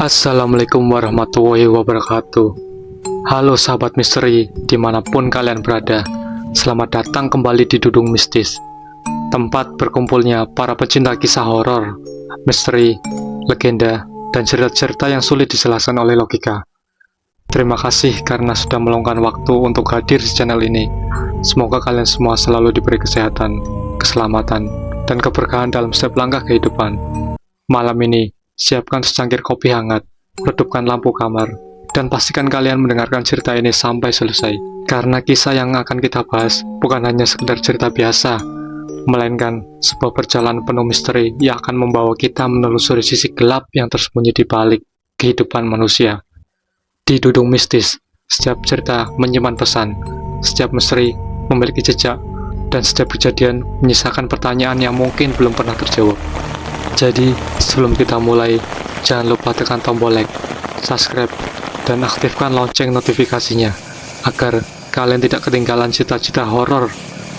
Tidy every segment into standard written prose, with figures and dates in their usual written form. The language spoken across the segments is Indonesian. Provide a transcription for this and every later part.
Assalamualaikum warahmatullahi wabarakatuh. Halo sahabat misteri dimanapun kalian berada. Selamat datang kembali di Dudung Mistis, tempat berkumpulnya para pecinta kisah horor, misteri, legenda, dan cerita-cerita yang sulit dijelaskan oleh logika. Terima kasih karena sudah meluangkan waktu untuk hadir di channel ini. Semoga kalian semua selalu diberi kesehatan, keselamatan, dan keberkahan dalam setiap langkah kehidupan. Malam ini, siapkan secangkir kopi hangat, redupkan lampu kamar, dan pastikan kalian mendengarkan cerita ini sampai selesai. Karena kisah yang akan kita bahas bukan hanya sekedar cerita biasa, melainkan sebuah perjalanan penuh misteri yang akan membawa kita menelusuri sisi gelap yang tersembunyi di balik kehidupan manusia. Di Dudung Mistis, setiap cerita menyimpan pesan, setiap misteri memiliki jejak, dan setiap kejadian menyisakan pertanyaan yang mungkin belum pernah terjawab. Jadi, sebelum kita mulai, jangan lupa tekan tombol like, subscribe, dan aktifkan lonceng notifikasinya, agar kalian tidak ketinggalan cerita-cerita horor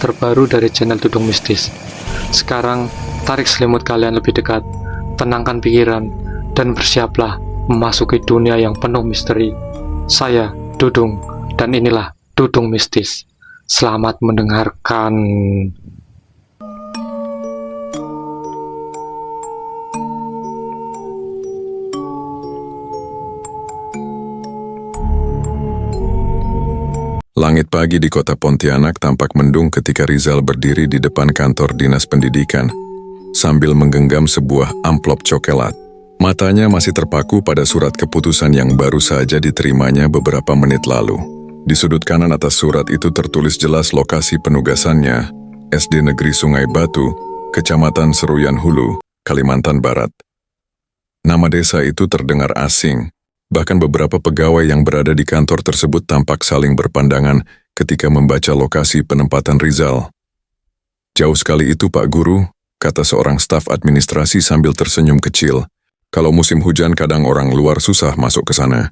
terbaru dari channel Dudung Mistis. Sekarang, tarik selimut kalian lebih dekat, tenangkan pikiran, dan bersiaplah memasuki dunia yang penuh misteri. Saya, Dudung, dan inilah Dudung Mistis. Selamat mendengarkan. Langit pagi di kota Pontianak tampak mendung ketika Rizal berdiri di depan kantor dinas pendidikan sambil menggenggam sebuah amplop coklat. Matanya masih terpaku pada surat keputusan yang baru saja diterimanya beberapa menit lalu. Di sudut kanan atas surat itu tertulis jelas lokasi penugasannya, SD Negeri Sungai Batu, Kecamatan Seruyan Hulu, Kalimantan Barat. Nama desa itu terdengar asing. Bahkan beberapa pegawai yang berada di kantor tersebut tampak saling berpandangan ketika membaca lokasi penempatan Rizal. Jauh sekali itu Pak Guru, kata seorang staf administrasi sambil tersenyum kecil. Kalau musim hujan kadang orang luar susah masuk ke sana.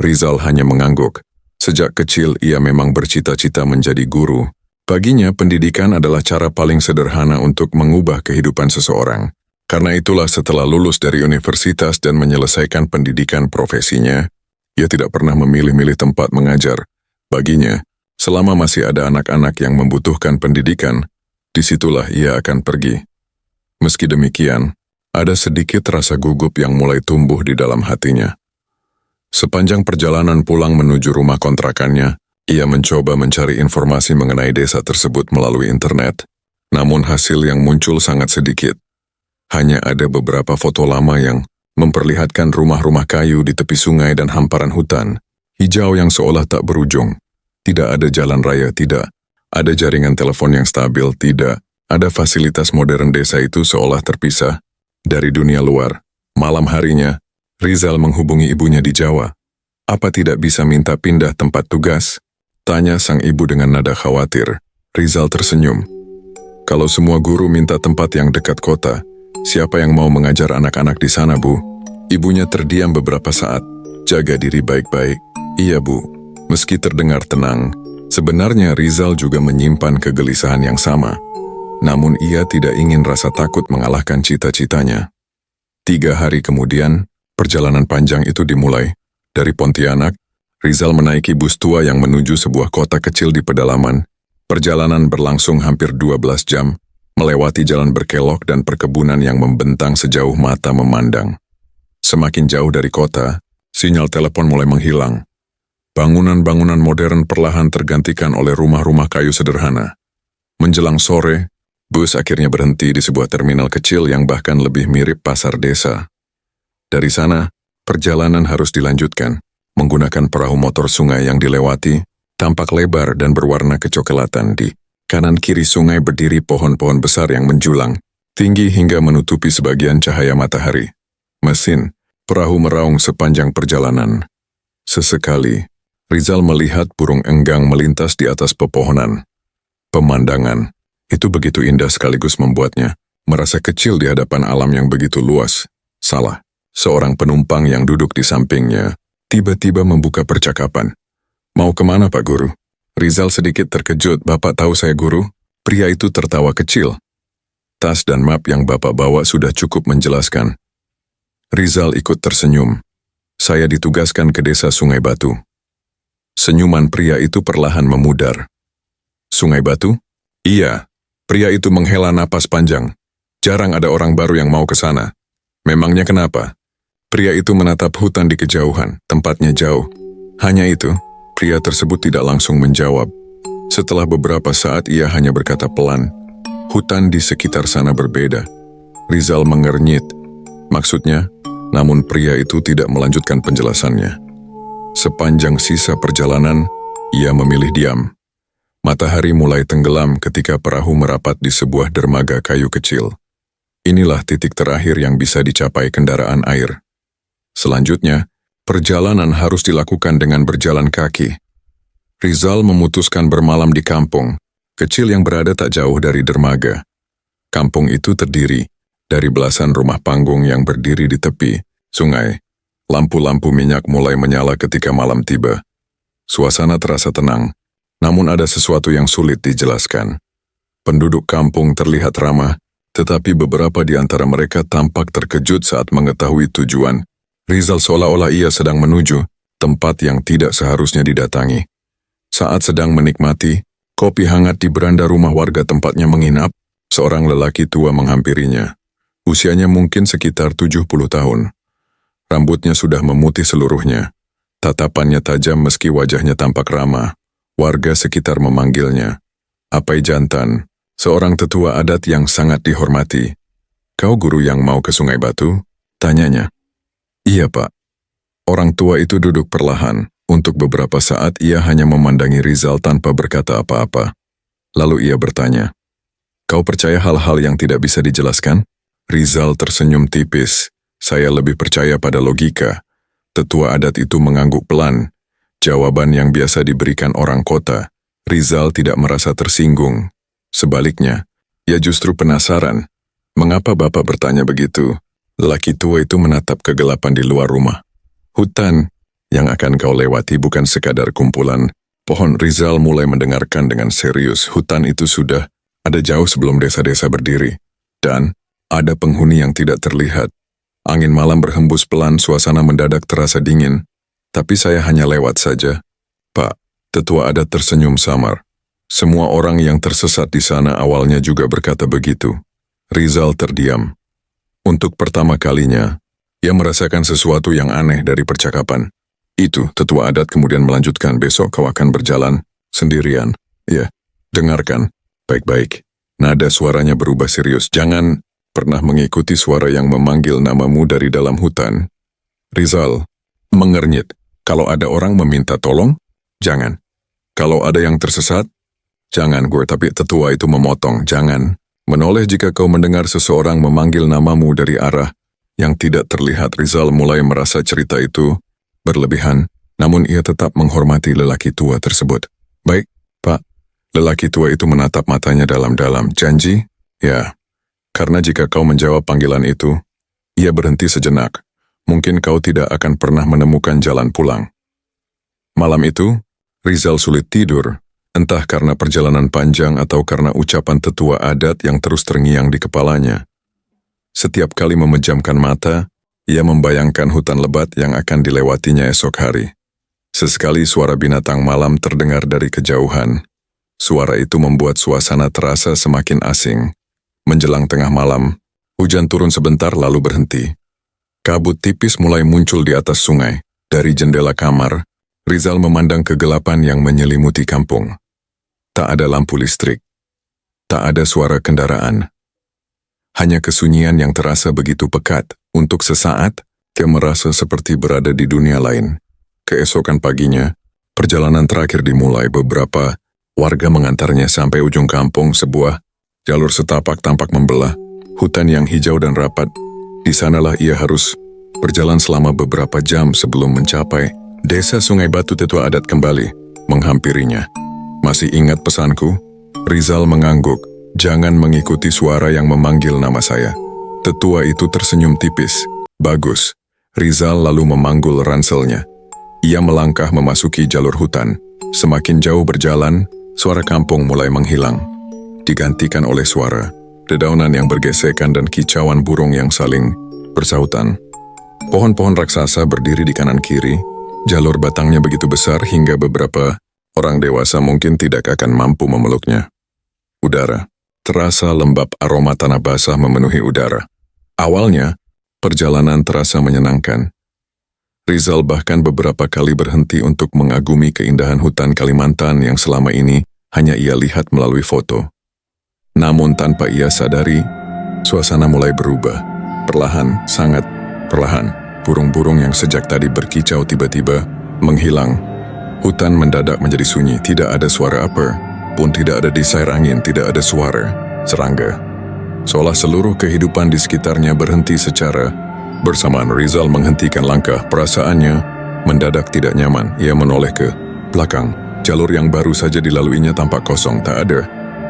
Rizal hanya mengangguk. Sejak kecil ia memang bercita-cita menjadi guru. Baginya pendidikan adalah cara paling sederhana untuk mengubah kehidupan seseorang. Karena itulah setelah lulus dari universitas dan menyelesaikan pendidikan profesinya, ia tidak pernah memilih-milih tempat mengajar. Baginya, selama masih ada anak-anak yang membutuhkan pendidikan, disitulah ia akan pergi. Meski demikian, ada sedikit rasa gugup yang mulai tumbuh di dalam hatinya. Sepanjang perjalanan pulang menuju rumah kontrakannya, ia mencoba mencari informasi mengenai desa tersebut melalui internet. Namun hasil yang muncul sangat sedikit. Hanya ada beberapa foto lama yang memperlihatkan rumah-rumah kayu di tepi sungai dan hamparan hutan, hijau yang seolah tak berujung. Tidak ada jalan raya, tidak. Ada jaringan telepon yang stabil, tidak. Ada fasilitas modern desa itu seolah terpisah dari dunia luar. Malam harinya, Rizal menghubungi ibunya di Jawa. Apa tidak bisa minta pindah tempat tugas? Tanya sang ibu dengan nada khawatir. Rizal tersenyum. Kalau semua guru minta tempat yang dekat kota, siapa yang mau mengajar anak-anak di sana, Bu? Ibunya terdiam beberapa saat. Jaga diri baik-baik. Iya, Bu. Meski terdengar tenang, sebenarnya Rizal juga menyimpan kegelisahan yang sama. Namun ia tidak ingin rasa takut mengalahkan cita-citanya. 3 hari kemudian, perjalanan panjang itu dimulai. Dari Pontianak, Rizal menaiki bus tua yang menuju sebuah kota kecil di pedalaman. Perjalanan berlangsung hampir 12 jam, melewati jalan berkelok dan perkebunan yang membentang sejauh mata memandang. Semakin jauh dari kota, sinyal telepon mulai menghilang. Bangunan-bangunan modern perlahan tergantikan oleh rumah-rumah kayu sederhana. Menjelang sore, bus akhirnya berhenti di sebuah terminal kecil yang bahkan lebih mirip pasar desa. Dari sana, perjalanan harus dilanjutkan. Menggunakan perahu motor sungai yang dilewati, tampak lebar dan berwarna kecoklatan. Di kanan kiri sungai berdiri pohon-pohon besar yang menjulang, tinggi hingga menutupi sebagian cahaya matahari. Mesin, perahu meraung sepanjang perjalanan. Sesekali, Rizal melihat burung enggang melintas di atas pepohonan. Pemandangan itu begitu indah sekaligus membuatnya merasa kecil di hadapan alam yang begitu luas. Salah seorang penumpang yang duduk di sampingnya tiba-tiba membuka percakapan. Mau kemana, Pak Guru? Rizal sedikit terkejut. Bapak tahu saya guru? Pria itu tertawa kecil. Tas dan map yang Bapak bawa sudah cukup menjelaskan. Rizal ikut tersenyum. Saya ditugaskan ke desa Sungai Batu. Senyuman pria itu perlahan memudar. Sungai Batu? Iya, pria itu menghela napas panjang. Jarang ada orang baru yang mau ke sana. Memangnya kenapa? Pria itu menatap hutan di kejauhan, tempatnya jauh. Hanya itu, pria tersebut tidak langsung menjawab. Setelah beberapa saat ia hanya berkata pelan, hutan di sekitar sana berbeda. Rizal mengernyit. Maksudnya, namun pria itu tidak melanjutkan penjelasannya. Sepanjang sisa perjalanan, ia memilih diam. Matahari mulai tenggelam ketika perahu merapat di sebuah dermaga kayu kecil. Inilah titik terakhir yang bisa dicapai kendaraan air. Selanjutnya, perjalanan harus dilakukan dengan berjalan kaki. Rizal memutuskan bermalam di kampung, kecil yang berada tak jauh dari dermaga. Kampung itu terdiri dari belasan rumah panggung yang berdiri di tepi sungai. Lampu-lampu minyak mulai menyala ketika malam tiba. Suasana terasa tenang, namun ada sesuatu yang sulit dijelaskan. Penduduk kampung terlihat ramah, tetapi beberapa di antara mereka tampak terkejut saat mengetahui tujuan. Rizal seolah-olah ia sedang menuju tempat yang tidak seharusnya didatangi. Saat sedang menikmati kopi hangat di beranda rumah warga tempatnya menginap, seorang lelaki tua menghampirinya. Usianya mungkin sekitar 70 tahun. Rambutnya sudah memutih seluruhnya. Tatapannya tajam meski wajahnya tampak ramah. Warga sekitar memanggilnya Apai Jantan, seorang tetua adat yang sangat dihormati. Kau guru yang mau ke Sungai Batu? Tanyanya. Iya, Pak. Orang tua itu duduk perlahan. Untuk beberapa saat ia hanya memandangi Rizal tanpa berkata apa-apa. Lalu ia bertanya, kau percaya hal-hal yang tidak bisa dijelaskan? Rizal tersenyum tipis. Saya lebih percaya pada logika. Tetua adat itu mengangguk pelan. Jawaban yang biasa diberikan orang kota. Rizal tidak merasa tersinggung. Sebaliknya, ia justru penasaran. Mengapa Bapak bertanya begitu? Lelaki tua itu menatap kegelapan di luar rumah. Hutan yang akan kau lewati bukan sekadar kumpulan pohon. Rizal mulai mendengarkan dengan serius. Hutan itu sudah ada jauh sebelum desa-desa berdiri. Dan ada penghuni yang tidak terlihat. Angin malam berhembus pelan, suasana mendadak terasa dingin. Tapi saya hanya lewat saja. Pak, tetua adat tersenyum samar. Semua orang yang tersesat di sana awalnya juga berkata begitu. Rizal terdiam. Untuk pertama kalinya, ia merasakan sesuatu yang aneh dari percakapan. Itu, tetua adat kemudian melanjutkan, besok kau akan berjalan sendirian. Ya, dengarkan, baik-baik. Nada suaranya berubah serius. Jangan pernah mengikuti suara yang memanggil namamu dari dalam hutan. Rizal mengernyit. Kalau ada orang meminta tolong, jangan. Kalau ada yang tersesat, jangan gue. Tapi tetua itu memotong, jangan. Menoleh jika kau mendengar seseorang memanggil namamu dari arah yang tidak terlihat. Rizal mulai merasa cerita itu berlebihan, namun ia tetap menghormati lelaki tua tersebut. Baik, Pak. Lelaki tua itu menatap matanya dalam-dalam. Janji? Ya. Karena jika kau menjawab panggilan itu, ia berhenti sejenak. Mungkin kau tidak akan pernah menemukan jalan pulang. Malam itu, Rizal sulit tidur, entah karena perjalanan panjang atau karena ucapan tetua adat yang terus terngiang di kepalanya. Setiap kali memejamkan mata, ia membayangkan hutan lebat yang akan dilewatinya esok hari. Sesekali suara binatang malam terdengar dari kejauhan. Suara itu membuat suasana terasa semakin asing. Menjelang tengah malam, hujan turun sebentar lalu berhenti. Kabut tipis mulai muncul di atas sungai. Dari jendela kamar, Rizal memandang kegelapan yang menyelimuti kampung. Tak ada lampu listrik. Tak ada suara kendaraan. Hanya kesunyian yang terasa begitu pekat. Untuk sesaat, dia merasa seperti berada di dunia lain. Keesokan paginya, perjalanan terakhir dimulai. Beberapa warga mengantarnya sampai ujung kampung. Sebuah jalur setapak tampak membelah, hutan yang hijau dan rapat. Di sanalah ia harus berjalan selama beberapa jam sebelum mencapai desa Sungai Batu. Tetua adat kembali menghampirinya. Masih ingat pesanku? Rizal mengangguk. Jangan mengikuti suara yang memanggil nama saya. Tetua itu tersenyum tipis. Bagus. Rizal lalu memanggul ranselnya. Ia melangkah memasuki jalur hutan. Semakin jauh berjalan, suara kampung mulai menghilang. Digantikan oleh suara dedaunan yang bergesekan dan kicauan burung yang saling bersautan. Pohon-pohon raksasa berdiri di kanan kiri, jalur batangnya begitu besar hingga beberapa orang dewasa mungkin tidak akan mampu memeluknya. Udara, terasa lembab, aroma tanah basah memenuhi udara. Awalnya, perjalanan terasa menyenangkan. Rizal bahkan beberapa kali berhenti untuk mengagumi keindahan hutan Kalimantan yang selama ini hanya ia lihat melalui foto. Namun tanpa ia sadari, suasana mulai berubah. Perlahan, sangat perlahan, burung-burung yang sejak tadi berkicau tiba-tiba menghilang. Hutan mendadak menjadi sunyi, tidak ada suara apa pun, tidak ada desain angin, tidak ada suara serangga. Seolah seluruh kehidupan di sekitarnya berhenti secara bersamaan. Rizal menghentikan langkah, perasaannya mendadak tidak nyaman. Ia menoleh ke belakang. Jalur yang baru saja dilaluinya tampak kosong, tak ada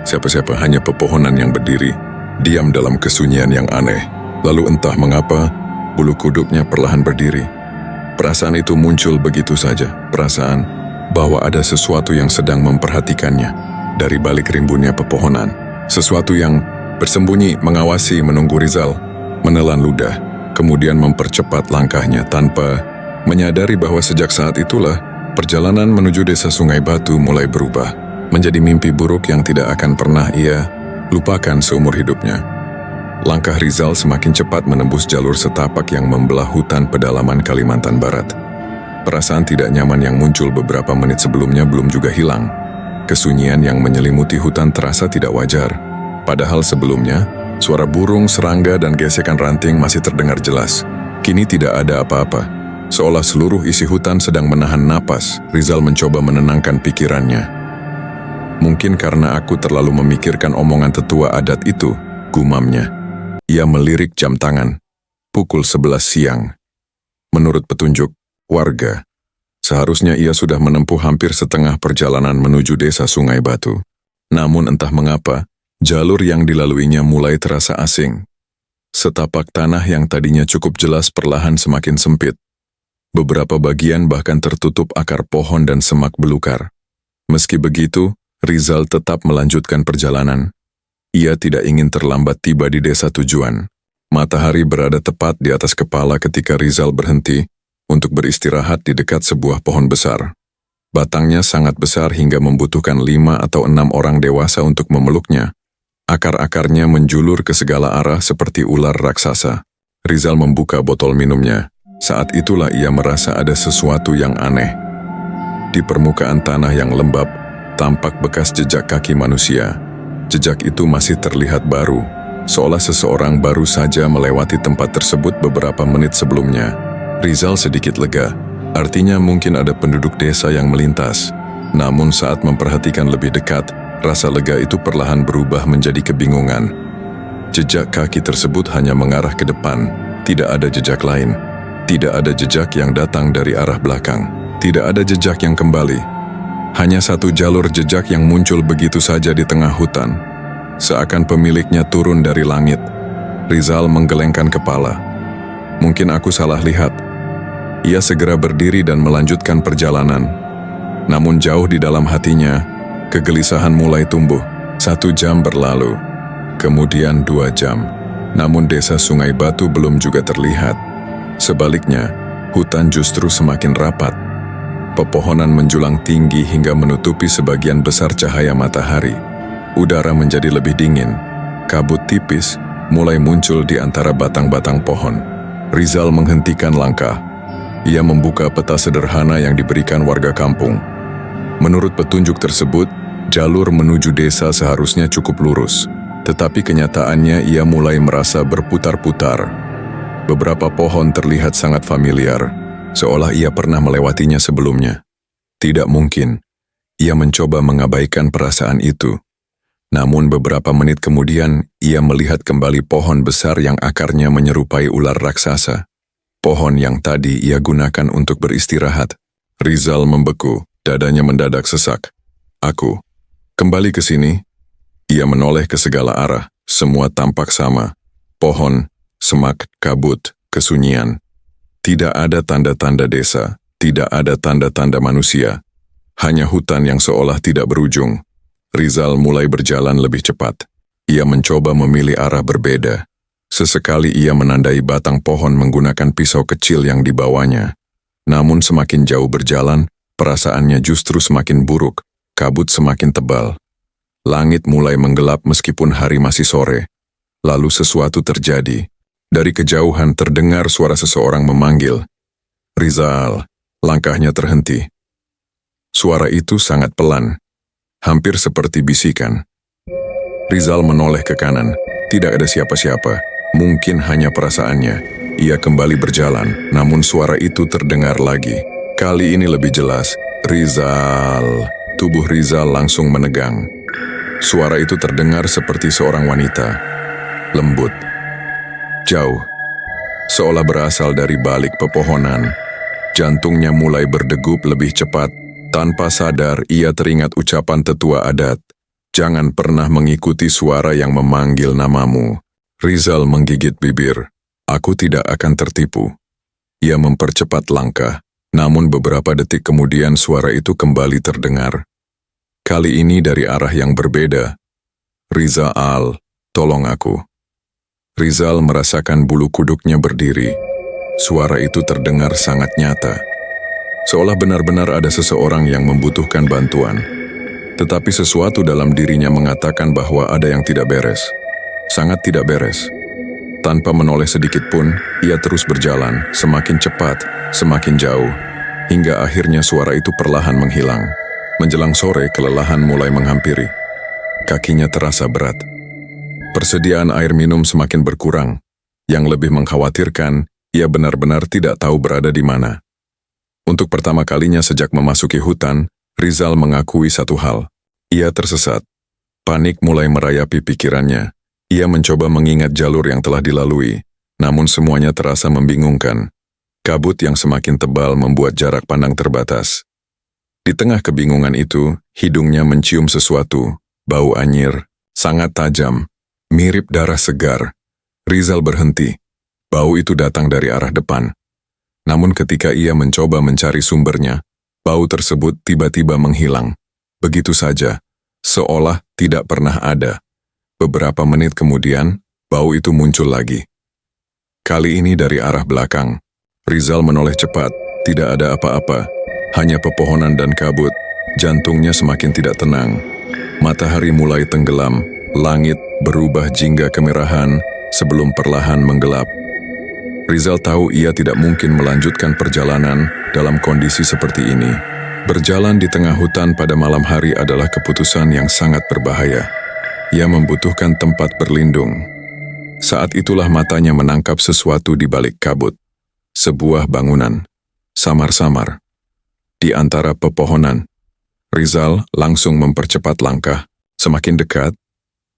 siapa-siapa, hanya pepohonan yang berdiri, diam dalam kesunyian yang aneh. Lalu entah mengapa, bulu kuduknya perlahan berdiri. Perasaan itu muncul begitu saja, perasaan bahwa ada sesuatu yang sedang memperhatikannya dari balik rimbunnya pepohonan. Sesuatu yang bersembunyi, mengawasi, menunggu. Rizal menelan ludah, kemudian mempercepat langkahnya tanpa menyadari bahwa sejak saat itulah perjalanan menuju desa Sungai Batu mulai berubah menjadi mimpi buruk yang tidak akan pernah ia lupakan seumur hidupnya. Langkah Rizal semakin cepat menembus jalur setapak yang membelah hutan pedalaman Kalimantan Barat. Perasaan tidak nyaman yang muncul beberapa menit sebelumnya belum juga hilang. Kesunyian yang menyelimuti hutan terasa tidak wajar. Padahal sebelumnya, suara burung, serangga, dan gesekan ranting masih terdengar jelas. Kini tidak ada apa-apa. Seolah seluruh isi hutan sedang menahan napas, Rizal mencoba menenangkan pikirannya. Mungkin karena aku terlalu memikirkan omongan tetua adat itu, gumamnya. Ia melirik jam tangan. Pukul 11 siang. Menurut petunjuk warga, seharusnya ia sudah menempuh hampir setengah perjalanan menuju desa Sungai Batu. Namun entah mengapa, jalur yang dilaluinya mulai terasa asing. Setapak tanah yang tadinya cukup jelas perlahan semakin sempit. Beberapa bagian bahkan tertutup akar pohon dan semak belukar. Meski begitu, Rizal tetap melanjutkan perjalanan. Ia tidak ingin terlambat tiba di desa tujuan. Matahari berada tepat di atas kepala ketika Rizal berhenti untuk beristirahat di dekat sebuah pohon besar. Batangnya sangat besar hingga membutuhkan 5 atau 6 orang dewasa untuk memeluknya. Akar-akarnya menjulur ke segala arah seperti ular raksasa. Rizal membuka botol minumnya. Saat itulah ia merasa ada sesuatu yang aneh. Di permukaan tanah yang lembab, tampak bekas jejak kaki manusia. Jejak itu masih terlihat baru, seolah seseorang baru saja melewati tempat tersebut beberapa menit sebelumnya. Rizal sedikit lega, artinya mungkin ada penduduk desa yang melintas. Namun saat memperhatikan lebih dekat, rasa lega itu perlahan berubah menjadi kebingungan. Jejak kaki tersebut hanya mengarah ke depan, tidak ada jejak lain. Tidak ada jejak yang datang dari arah belakang. Tidak ada jejak yang kembali. Hanya satu jalur jejak yang muncul begitu saja di tengah hutan. Seakan pemiliknya turun dari langit. Rizal menggelengkan kepala. Mungkin aku salah lihat. Ia segera berdiri dan melanjutkan perjalanan. Namun jauh di dalam hatinya, kegelisahan mulai tumbuh. 1 jam berlalu. Kemudian 2 jam. Namun desa Sungai Batu belum juga terlihat. Sebaliknya, hutan justru semakin rapat. Pepohonan menjulang tinggi hingga menutupi sebagian besar cahaya matahari. Udara menjadi lebih dingin. Kabut tipis mulai muncul di antara batang-batang pohon. Rizal menghentikan langkah. Ia membuka peta sederhana yang diberikan warga kampung. Menurut petunjuk tersebut, jalur menuju desa seharusnya cukup lurus. Tetapi kenyataannya ia mulai merasa berputar-putar. Beberapa pohon terlihat sangat familiar, seolah ia pernah melewatinya sebelumnya. Tidak mungkin. Ia mencoba mengabaikan perasaan itu. Namun beberapa menit kemudian, ia melihat kembali pohon besar yang akarnya menyerupai ular raksasa. Pohon yang tadi ia gunakan untuk beristirahat. Rizal membeku, dadanya mendadak sesak. Aku, kembali ke sini. Ia menoleh ke segala arah, semua tampak sama. Pohon, semak, kabut, kesunyian. Tidak ada tanda-tanda desa, tidak ada tanda-tanda manusia. Hanya hutan yang seolah tidak berujung. Rizal mulai berjalan lebih cepat. Ia mencoba memilih arah berbeda. Sesekali ia menandai batang pohon menggunakan pisau kecil yang dibawanya. Namun semakin jauh berjalan, perasaannya justru semakin buruk, kabut semakin tebal. Langit mulai menggelap meskipun hari masih sore. Lalu sesuatu terjadi. Dari kejauhan terdengar suara seseorang memanggil. Rizal, langkahnya terhenti. Suara itu sangat pelan, hampir seperti bisikan. Rizal menoleh ke kanan, tidak ada siapa-siapa, mungkin hanya perasaannya. Ia kembali berjalan, namun suara itu terdengar lagi. Kali ini lebih jelas, Rizal. Tubuh Rizal langsung menegang. Suara itu terdengar seperti seorang wanita, lembut, jauh, seolah berasal dari balik pepohonan. Jantungnya mulai berdegup lebih cepat. Tanpa sadar, ia teringat ucapan tetua adat. Jangan pernah mengikuti suara yang memanggil namamu. Rizal menggigit bibir. Aku tidak akan tertipu. Ia mempercepat langkah, namun beberapa detik kemudian suara itu kembali terdengar. Kali ini dari arah yang berbeda. Rizal, tolong aku. Rizal merasakan bulu kuduknya berdiri. Suara itu terdengar sangat nyata. Seolah benar-benar ada seseorang yang membutuhkan bantuan. Tetapi sesuatu dalam dirinya mengatakan bahwa ada yang tidak beres. Sangat tidak beres. Tanpa menoleh sedikit pun, ia terus berjalan, semakin cepat, semakin jauh, hingga akhirnya suara itu perlahan menghilang. Menjelang sore, kelelahan mulai menghampiri. Kakinya terasa berat. Persediaan air minum semakin berkurang. Yang lebih mengkhawatirkan, ia benar-benar tidak tahu berada di mana. Untuk pertama kalinya sejak memasuki hutan, Rizal mengakui satu hal. Ia tersesat. Panik mulai merayapi pikirannya. Ia mencoba mengingat jalur yang telah dilalui, namun semuanya terasa membingungkan. Kabut yang semakin tebal membuat jarak pandang terbatas. Di tengah kebingungan itu, hidungnya mencium sesuatu, bau anyir, sangat tajam, mirip darah segar. Rizal berhenti. Bau itu datang dari arah depan. Namun ketika ia mencoba mencari sumbernya, bau tersebut tiba-tiba menghilang. Begitu saja, seolah tidak pernah ada. Beberapa menit kemudian, bau itu muncul lagi. Kali ini dari arah belakang. Rizal menoleh cepat, tidak ada apa-apa, hanya pepohonan dan kabut. Jantungnya semakin tidak tenang. Matahari mulai tenggelam, langit berubah jingga kemerahan sebelum perlahan menggelap. Rizal tahu ia tidak mungkin melanjutkan perjalanan dalam kondisi seperti ini. Berjalan di tengah hutan pada malam hari adalah keputusan yang sangat berbahaya. Ia membutuhkan tempat berlindung. Saat itulah matanya menangkap sesuatu di balik kabut. Sebuah bangunan, samar-samar. Di antara pepohonan, Rizal langsung mempercepat langkah. Semakin dekat,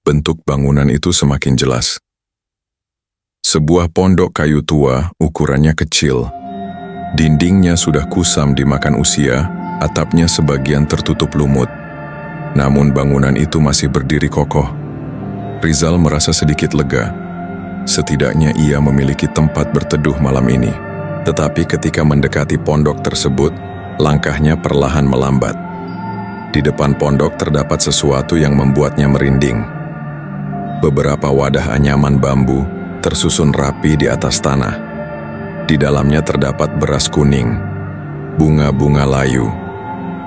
bentuk bangunan itu semakin jelas. Sebuah pondok kayu tua, ukurannya kecil. Dindingnya sudah kusam dimakan usia, atapnya sebagian tertutup lumut. Namun bangunan itu masih berdiri kokoh. Rizal merasa sedikit lega. Setidaknya ia memiliki tempat berteduh malam ini. Tetapi ketika mendekati pondok tersebut, langkahnya perlahan melambat. Di depan pondok terdapat sesuatu yang membuatnya merinding. Beberapa wadah anyaman bambu tersusun rapi di atas tanah. Di dalamnya terdapat beras kuning, bunga-bunga layu,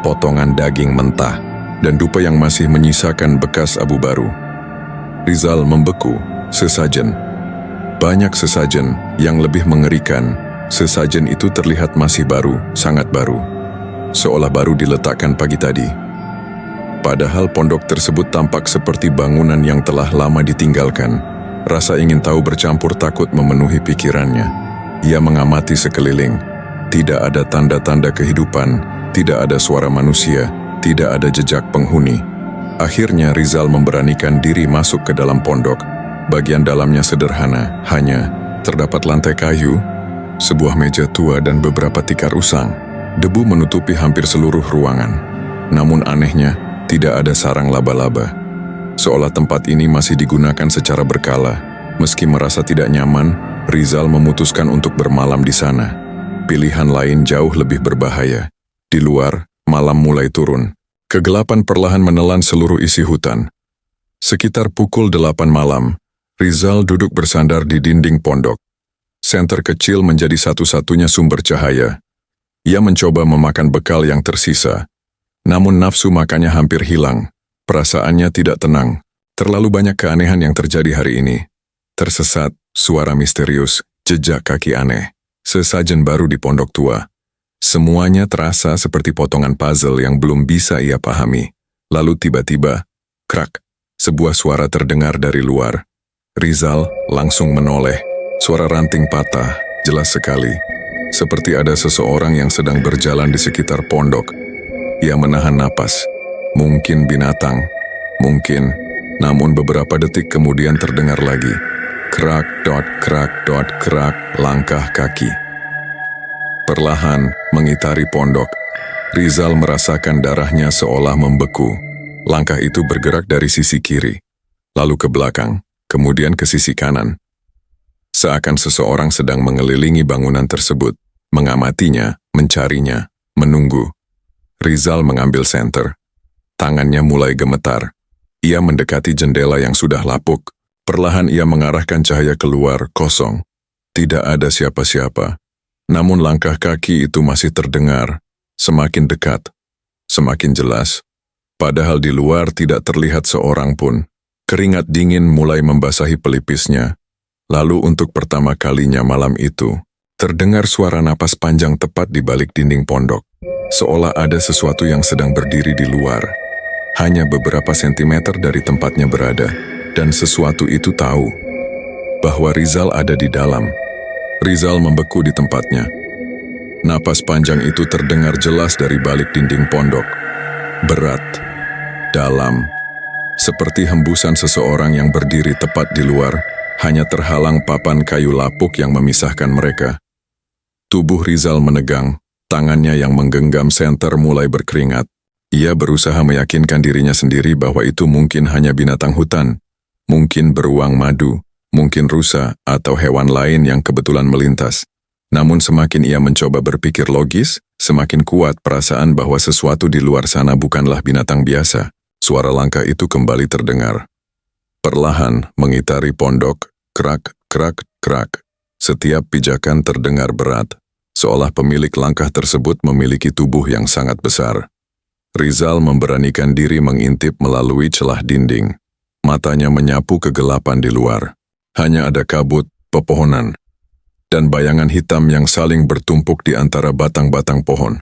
potongan daging mentah, dan dupa yang masih menyisakan bekas abu baru. Rizal membeku, sesajen. Banyak sesajen yang lebih mengerikan. Sesajen itu terlihat masih baru, sangat baru. Seolah baru diletakkan pagi tadi. Padahal pondok tersebut tampak seperti bangunan yang telah lama ditinggalkan. Rasa ingin tahu bercampur takut memenuhi pikirannya. Ia mengamati sekeliling. Tidak ada tanda-tanda kehidupan, tidak ada suara manusia, tidak ada jejak penghuni. Akhirnya Rizal memberanikan diri masuk ke dalam pondok. Bagian dalamnya sederhana, hanya terdapat lantai kayu, sebuah meja tua dan beberapa tikar usang. Debu menutupi hampir seluruh ruangan. Namun anehnya, tidak ada sarang laba-laba. Seolah tempat ini masih digunakan secara berkala. Meski merasa tidak nyaman, Rizal memutuskan untuk bermalam di sana. Pilihan lain jauh lebih berbahaya. Di luar, malam mulai turun. Kegelapan perlahan menelan seluruh isi hutan. Sekitar pukul 8 malam, Rizal duduk bersandar di dinding pondok. Senter kecil menjadi satu-satunya sumber cahaya. Ia mencoba memakan bekal yang tersisa. Namun nafsu makannya hampir hilang. Perasaannya tidak tenang. Terlalu banyak keanehan yang terjadi hari ini. Tersesat, suara misterius, jejak kaki aneh. Sesajen baru di pondok tua. Semuanya terasa seperti potongan puzzle yang belum bisa ia pahami. Lalu tiba-tiba, krak, sebuah suara terdengar dari luar. Rizal langsung menoleh. Suara ranting patah, jelas sekali. Seperti ada seseorang yang sedang berjalan di sekitar pondok. Ia menahan napas. Mungkin binatang. Mungkin. Namun beberapa detik kemudian terdengar lagi. Krak, dot, krak, langkah kaki. Perlahan mengitari pondok. Rizal merasakan darahnya seolah membeku. Langkah itu bergerak dari sisi kiri. Lalu ke belakang. Kemudian ke sisi kanan. Seakan seseorang sedang mengelilingi bangunan tersebut, mengamatinya, mencarinya, menunggu. Rizal mengambil senter. Tangannya mulai gemetar. Ia mendekati jendela yang sudah lapuk. Perlahan ia mengarahkan cahaya keluar, kosong. Tidak ada siapa-siapa. Namun langkah kaki itu masih terdengar. Semakin dekat, semakin jelas. Padahal di luar tidak terlihat seorang pun. Keringat dingin mulai membasahi pelipisnya. Lalu untuk pertama kalinya malam itu, terdengar suara napas panjang tepat di balik dinding pondok. Seolah ada sesuatu yang sedang berdiri di luar. Hanya beberapa sentimeter dari tempatnya berada. Dan sesuatu itu tahu bahwa Rizal ada di dalam. Rizal membeku di tempatnya. Napas panjang itu terdengar jelas dari balik dinding pondok. Berat, dalam. Seperti hembusan seseorang yang berdiri tepat di luar, hanya terhalang papan kayu lapuk yang memisahkan mereka. Tubuh Rizal menegang, tangannya yang menggenggam senter mulai berkeringat. Ia berusaha meyakinkan dirinya sendiri bahwa itu mungkin hanya binatang hutan, mungkin beruang madu, mungkin rusa atau hewan lain yang kebetulan melintas. Namun semakin ia mencoba berpikir logis, semakin kuat perasaan bahwa sesuatu di luar sana bukanlah binatang biasa. Suara langkah itu kembali terdengar. Perlahan mengitari pondok, krak, krak, krak. Setiap pijakan terdengar berat, seolah pemilik langkah tersebut memiliki tubuh yang sangat besar. Rizal memberanikan diri mengintip melalui celah dinding. Matanya menyapu kegelapan di luar. Hanya ada kabut, pepohonan, dan bayangan hitam yang saling bertumpuk di antara batang-batang pohon.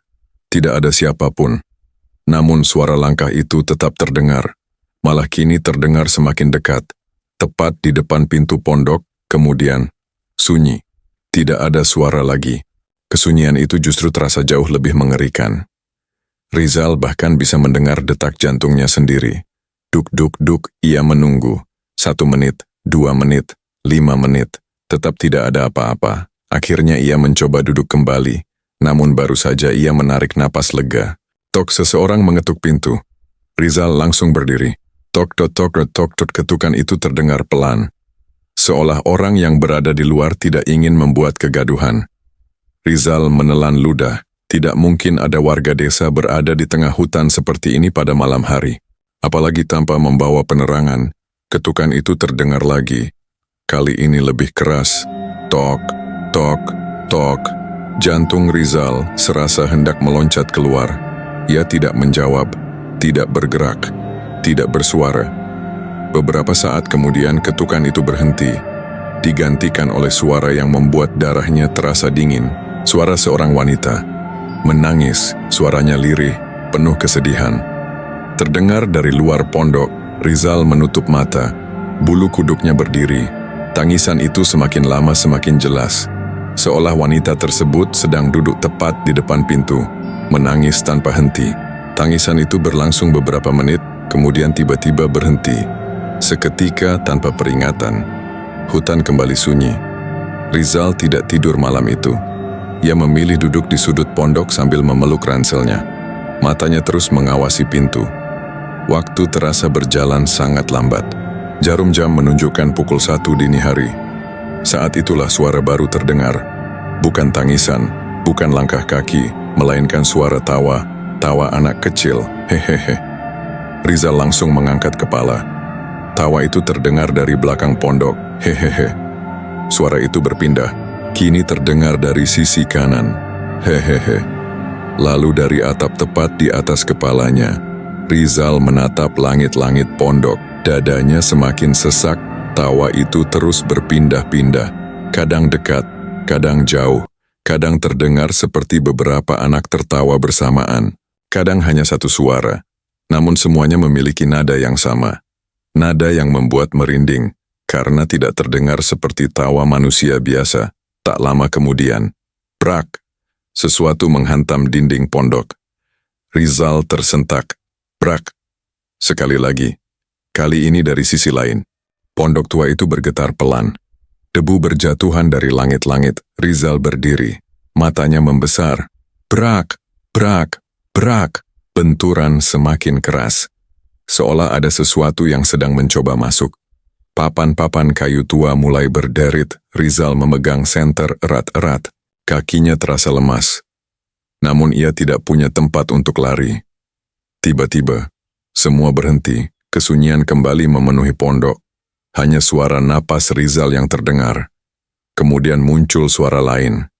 Tidak ada siapapun. Namun suara langkah itu tetap terdengar. Malah kini terdengar semakin dekat. Tepat di depan pintu pondok, kemudian sunyi. Tidak ada suara lagi. Kesunyian itu justru terasa jauh lebih mengerikan. Rizal bahkan bisa mendengar detak jantungnya sendiri. Duk, duk, duk, ia menunggu. 1 menit, 2 menit, 5 menit. Tetap tidak ada apa-apa. Akhirnya ia mencoba duduk kembali. Namun baru saja ia menarik napas lega. Tok, seseorang mengetuk pintu. Rizal langsung berdiri. Tok, tok, tok, tok, tok, ketukan itu terdengar pelan. Seolah orang yang berada di luar tidak ingin membuat kegaduhan. Rizal menelan ludah. Tidak mungkin ada warga desa berada di tengah hutan seperti ini pada malam hari. Apalagi tanpa membawa penerangan. Ketukan itu terdengar lagi. Kali ini lebih keras. Tok, tok, tok. Jantung Rizal serasa hendak meloncat keluar. Ia tidak menjawab, tidak bergerak, tidak bersuara. Beberapa saat kemudian ketukan itu berhenti, digantikan oleh suara yang membuat darahnya terasa dingin. Suara seorang wanita, menangis, suaranya lirih, penuh kesedihan. Terdengar dari luar pondok. Rizal menutup mata, bulu kuduknya berdiri. Tangisan itu semakin lama semakin jelas. Seolah wanita tersebut sedang duduk tepat di depan pintu, menangis tanpa henti. Tangisan itu berlangsung beberapa menit, kemudian tiba-tiba berhenti. Seketika tanpa peringatan, hutan kembali sunyi. Rizal tidak tidur malam itu. Ia memilih duduk di sudut pondok sambil memeluk ranselnya. Matanya terus mengawasi pintu. Waktu terasa berjalan sangat lambat. Jarum jam menunjukkan pukul 1 dini hari. Saat itulah suara baru terdengar. Bukan tangisan, bukan langkah kaki, melainkan suara tawa, tawa anak kecil, hehehe. Rizal langsung mengangkat kepala. Tawa itu terdengar dari belakang pondok. Hehehe. Suara itu berpindah. Kini terdengar dari sisi kanan. Hehehe. Lalu dari atap tepat di atas kepalanya, Rizal menatap langit-langit pondok. Dadanya semakin sesak. Tawa itu terus berpindah-pindah. Kadang dekat, kadang jauh. Kadang terdengar seperti beberapa anak tertawa bersamaan. Kadang hanya satu suara. Namun semuanya memiliki nada yang sama. Nada yang membuat merinding, karena tidak terdengar seperti tawa manusia biasa. Tak lama kemudian, brak, sesuatu menghantam dinding pondok. Rizal tersentak. Brak. Sekali lagi. Kali ini dari sisi lain. Pondok tua itu bergetar pelan. Debu berjatuhan dari langit-langit. Rizal berdiri. Matanya membesar. Brak, brak, brak. Benturan semakin keras. Seolah ada sesuatu yang sedang mencoba masuk. Papan-papan kayu tua mulai berderit. Rizal memegang senter erat-erat. Kakinya terasa lemas. Namun ia tidak punya tempat untuk lari. Tiba-tiba, semua berhenti. Kesunyian kembali memenuhi pondok. Hanya suara napas Rizal yang terdengar. Kemudian muncul suara lain.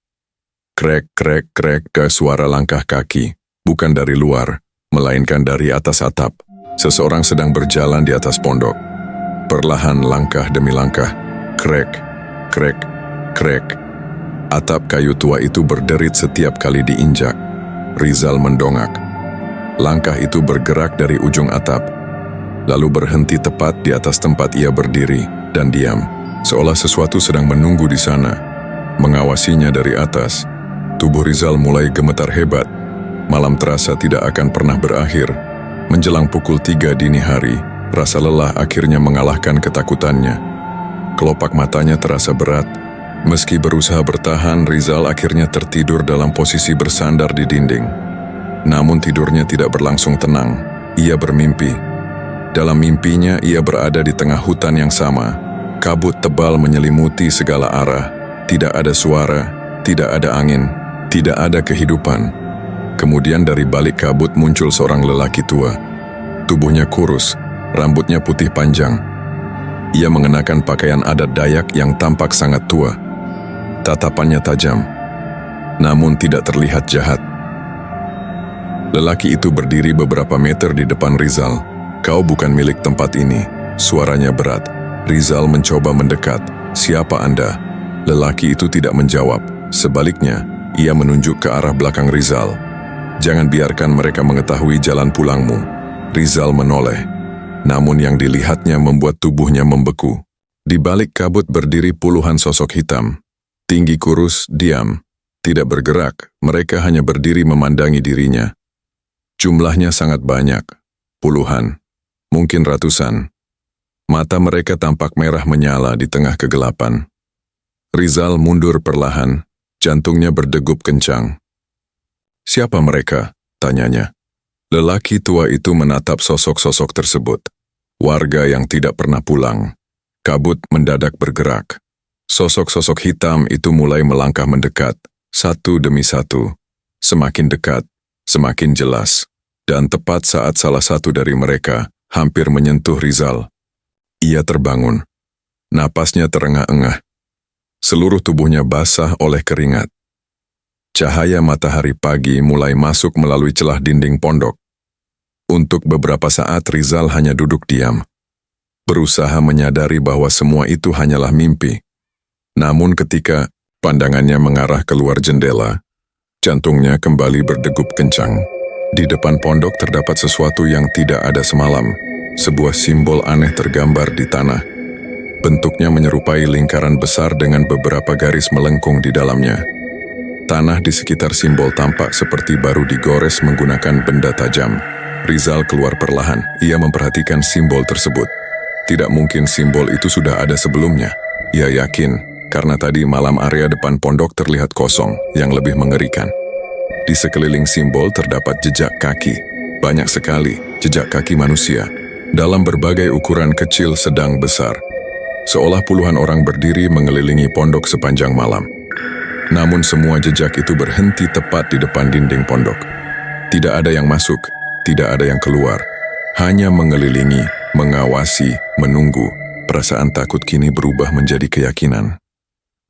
Krek, krek, krek ke suara langkah kaki. Bukan dari luar, melainkan dari atas atap. Seseorang sedang berjalan di atas pondok. Perlahan langkah demi langkah. Krek, krek, krek. Atap kayu tua itu berderit setiap kali diinjak. Rizal mendongak. Langkah itu bergerak dari ujung atap. Lalu berhenti tepat di atas tempat ia berdiri dan diam, seolah sesuatu sedang menunggu di sana. Mengawasinya dari atas, tubuh Rizal mulai gemetar hebat. Malam terasa tidak akan pernah berakhir. Menjelang pukul 3 dini hari, rasa lelah akhirnya mengalahkan ketakutannya. Kelopak matanya terasa berat. Meski berusaha bertahan, Rizal akhirnya tertidur dalam posisi bersandar di dinding. Namun tidurnya tidak berlangsung tenang. Ia bermimpi. Dalam mimpinya, ia berada di tengah hutan yang sama. Kabut tebal menyelimuti segala arah. Tidak ada suara, tidak ada angin, tidak ada kehidupan. Kemudian dari balik kabut muncul seorang lelaki tua. Tubuhnya kurus, rambutnya putih panjang. Ia mengenakan pakaian adat Dayak yang tampak sangat tua. Tatapannya tajam, namun tidak terlihat jahat. Lelaki itu berdiri beberapa meter di depan Rizal. Kau bukan milik tempat ini. Suaranya berat. Rizal mencoba mendekat. Siapa Anda? Lelaki itu tidak menjawab. Sebaliknya, ia menunjuk ke arah belakang Rizal. Jangan biarkan mereka mengetahui jalan pulangmu. Rizal menoleh. Namun yang dilihatnya membuat tubuhnya membeku. Di balik kabut berdiri puluhan sosok hitam. Tinggi kurus, diam. Tidak bergerak, mereka hanya berdiri memandangi dirinya. Jumlahnya sangat banyak. Puluhan. Mungkin ratusan. Mata mereka tampak merah menyala di tengah kegelapan. Rizal mundur perlahan, jantungnya berdegup kencang. Siapa mereka? Tanyanya. Lelaki tua itu menatap sosok-sosok tersebut. Warga yang tidak pernah pulang. Kabut mendadak bergerak. Sosok-sosok hitam itu mulai melangkah mendekat, satu demi satu. Semakin dekat, semakin jelas. Dan tepat saat salah satu dari mereka hampir menyentuh Rizal. Ia terbangun. Napasnya terengah-engah. Seluruh tubuhnya basah oleh keringat. Cahaya matahari pagi mulai masuk melalui celah dinding pondok. Untuk beberapa saat Rizal hanya duduk diam. Berusaha menyadari bahwa semua itu hanyalah mimpi. Namun ketika pandangannya mengarah keluar jendela, jantungnya kembali berdegup kencang. Di depan pondok terdapat sesuatu yang tidak ada semalam. Sebuah simbol aneh tergambar di tanah. Bentuknya menyerupai lingkaran besar dengan beberapa garis melengkung di dalamnya. Tanah di sekitar simbol tampak seperti baru digores menggunakan benda tajam. Rizal keluar perlahan. Ia memperhatikan simbol tersebut. Tidak mungkin simbol itu sudah ada sebelumnya. Ia yakin, karena tadi malam area depan pondok terlihat kosong, yang lebih mengerikan. Di sekeliling simbol terdapat jejak kaki. Banyak sekali jejak kaki manusia. Dalam berbagai ukuran kecil, sedang, besar. Seolah puluhan orang berdiri mengelilingi pondok sepanjang malam. Namun semua jejak itu berhenti tepat di depan dinding pondok. Tidak ada yang masuk, tidak ada yang keluar. Hanya mengelilingi, mengawasi, menunggu. Perasaan takut kini berubah menjadi keyakinan.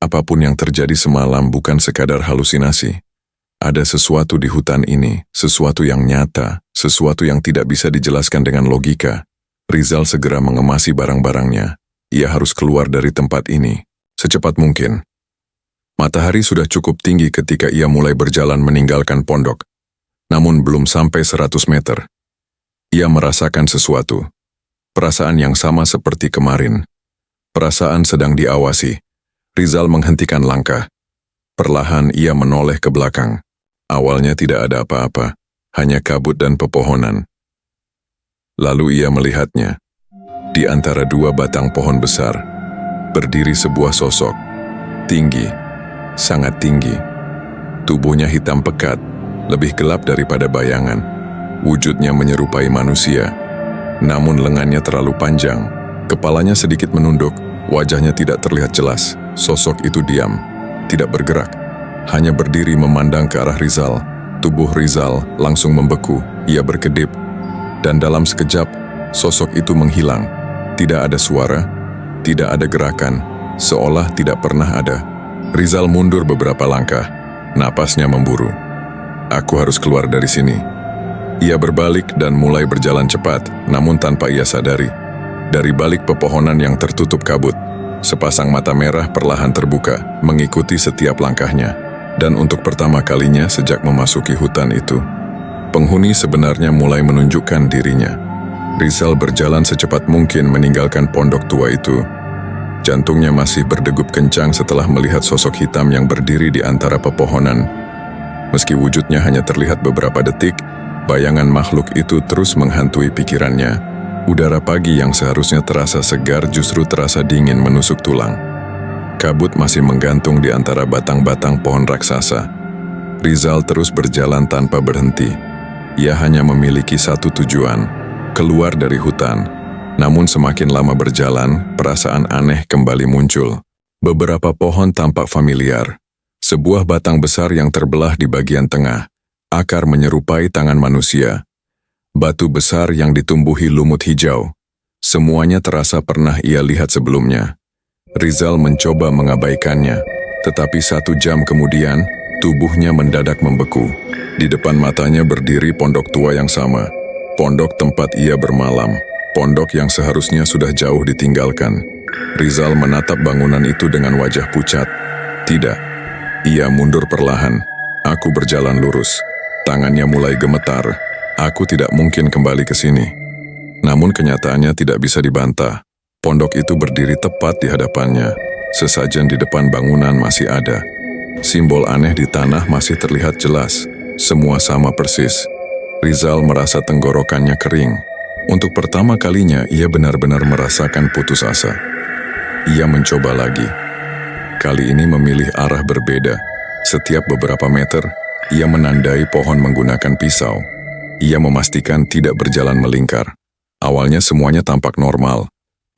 Apapun yang terjadi semalam bukan sekadar halusinasi. Ada sesuatu di hutan ini, sesuatu yang nyata, sesuatu yang tidak bisa dijelaskan dengan logika. Rizal segera mengemasi barang-barangnya. Ia harus keluar dari tempat ini secepat mungkin. Matahari sudah cukup tinggi ketika ia mulai berjalan meninggalkan pondok. Namun belum sampai 100 meter. Ia merasakan sesuatu. Perasaan yang sama seperti kemarin. Perasaan sedang diawasi. Rizal menghentikan langkah. Perlahan ia menoleh ke belakang. Awalnya tidak ada apa-apa, hanya kabut dan pepohonan. Lalu ia melihatnya. Di antara dua batang pohon besar, berdiri sebuah sosok. Tinggi, sangat tinggi. Tubuhnya hitam pekat, lebih gelap daripada bayangan. Wujudnya menyerupai manusia. Namun lengannya terlalu panjang, kepalanya sedikit menunduk, wajahnya tidak terlihat jelas. Sosok itu diam, tidak bergerak. Hanya berdiri memandang ke arah Rizal. Tubuh Rizal langsung membeku, ia berkedip. Dan dalam sekejap, sosok itu menghilang. Tidak ada suara, tidak ada gerakan, seolah tidak pernah ada. Rizal mundur beberapa langkah, napasnya memburu. Aku harus keluar dari sini. Ia berbalik dan mulai berjalan cepat, namun tanpa ia sadari. Dari balik pepohonan yang tertutup kabut, sepasang mata merah perlahan terbuka, mengikuti setiap langkahnya. Dan untuk pertama kalinya sejak memasuki hutan itu, penghuni sebenarnya mulai menunjukkan dirinya. Rizal berjalan secepat mungkin meninggalkan pondok tua itu. Jantungnya masih berdegup kencang setelah melihat sosok hitam yang berdiri di antara pepohonan. Meski wujudnya hanya terlihat beberapa detik, bayangan makhluk itu terus menghantui pikirannya. Udara pagi yang seharusnya terasa segar justru terasa dingin menusuk tulang. Kabut masih menggantung di antara batang-batang pohon raksasa. Rizal terus berjalan tanpa berhenti. Ia hanya memiliki satu tujuan, keluar dari hutan. Namun semakin lama berjalan, perasaan aneh kembali muncul. Beberapa pohon tampak familiar. Sebuah batang besar yang terbelah di bagian tengah. Akar menyerupai tangan manusia. Batu besar yang ditumbuhi lumut hijau. Semuanya terasa pernah ia lihat sebelumnya. Rizal mencoba mengabaikannya, tetapi 1 jam kemudian, tubuhnya mendadak membeku. Di depan matanya berdiri pondok tua yang sama. Pondok tempat ia bermalam. Pondok yang seharusnya sudah jauh ditinggalkan. Rizal menatap bangunan itu dengan wajah pucat. Tidak. Ia mundur perlahan. Aku berjalan lurus. Tangannya mulai gemetar. Aku tidak mungkin kembali ke sini. Namun kenyataannya tidak bisa dibantah. Pondok itu berdiri tepat di hadapannya. Sesajen di depan bangunan masih ada. Simbol aneh di tanah masih terlihat jelas. Semua sama persis. Rizal merasa tenggorokannya kering. Untuk pertama kalinya ia benar-benar merasakan putus asa. Ia mencoba lagi. Kali ini memilih arah berbeda. Setiap beberapa meter, ia menandai pohon menggunakan pisau. Ia memastikan tidak berjalan melingkar. Awalnya semuanya tampak normal.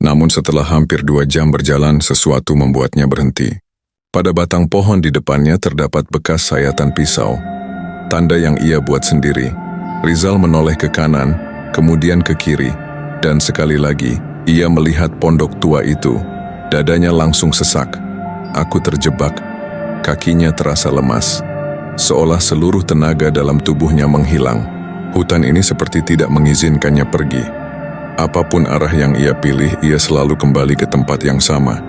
Namun setelah hampir 2 jam berjalan, sesuatu membuatnya berhenti. Pada batang pohon di depannya terdapat bekas sayatan pisau. Tanda yang ia buat sendiri. Rizal menoleh ke kanan, kemudian ke kiri. Dan sekali lagi, ia melihat pondok tua itu. Dadanya langsung sesak. Aku terjebak. Kakinya terasa lemas. Seolah seluruh tenaga dalam tubuhnya menghilang. Hutan ini seperti tidak mengizinkannya pergi. Apapun arah yang ia pilih, ia selalu kembali ke tempat yang sama.